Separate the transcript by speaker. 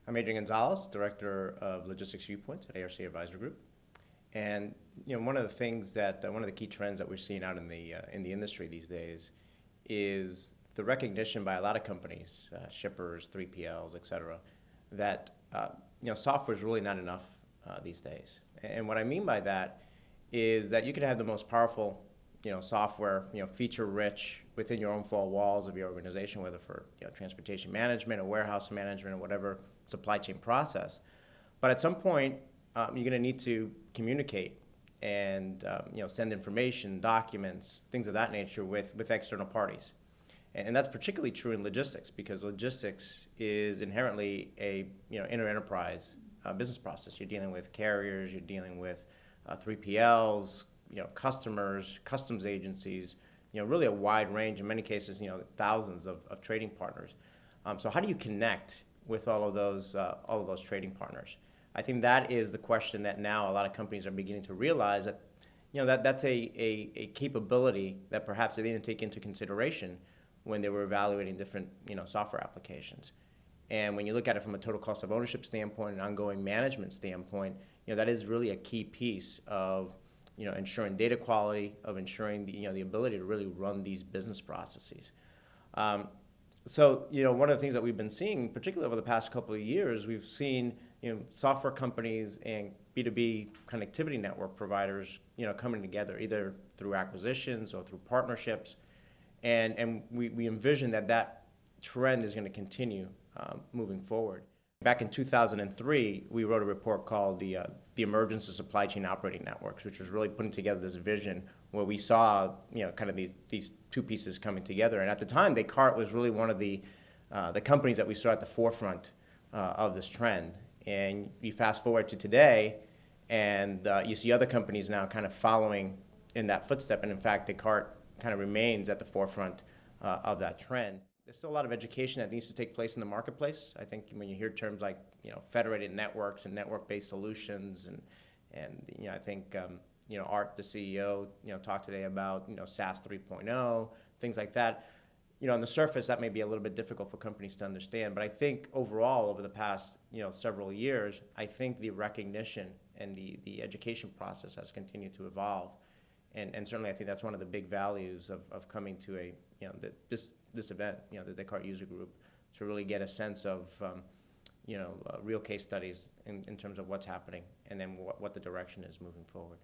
Speaker 1: I'm Adrian Gonzalez, Director of Logistics Viewpoints at ARC Advisor Group. And one of the things that one of the key trends that we're seeing out in the industry these days is the recognition by a lot of companies, shippers, 3PLs, et cetera, that software is really not enough these days. And what I mean by that is that you could have the most powerful software, feature-rich within your own four walls of your organization, whether for transportation management or warehouse management or whatever supply chain process. But at some point, you're going to need to communicate and send information, documents, things of that nature with external parties. And that's particularly true in logistics, because logistics is inherently a inter-enterprise business process. You're dealing with carriers, you're dealing with 3PLs, customers, customs agencies, really a wide range, in many cases, thousands of trading partners. So how do you connect with all of those trading partners? I think that is the question that now a lot of companies are beginning to realize that, that's a capability that perhaps they didn't take into consideration when they were evaluating different, software applications. And when you look at it from a total cost of ownership standpoint and ongoing management standpoint, that is really a key piece of ensuring data quality, of ensuring the ability to really run these business processes. So one of the things that we've been seeing, particularly over the past couple of years, we've seen software companies and B2B connectivity network providers coming together either through acquisitions or through partnerships, and we envision that trend is going to continue moving forward. Back in 2003, we wrote a report called the Emergence of Supply Chain Operating Networks, which was really putting together this vision where we saw kind of these two pieces coming together. And at the time, Descartes was really one of the companies that we saw at the forefront of this trend. And you fast forward to today, and you see other companies now kind of following in that footstep. And in fact, Descartes kind of remains at the forefront of that trend. There's still a lot of education that needs to take place in the marketplace. I think when you hear terms like federated networks and network-based solutions, and I think Art, the CEO, talked today about SaaS 3.0, things like that. On the surface, that may be a little bit difficult for companies to understand, but I think overall, over the past several years, I think the recognition and the education process has continued to evolve, and certainly I think that's one of the big values of coming to this event, the Descartes User Group, to really get a sense of real case studies in terms of what's happening and then what the direction is moving forward.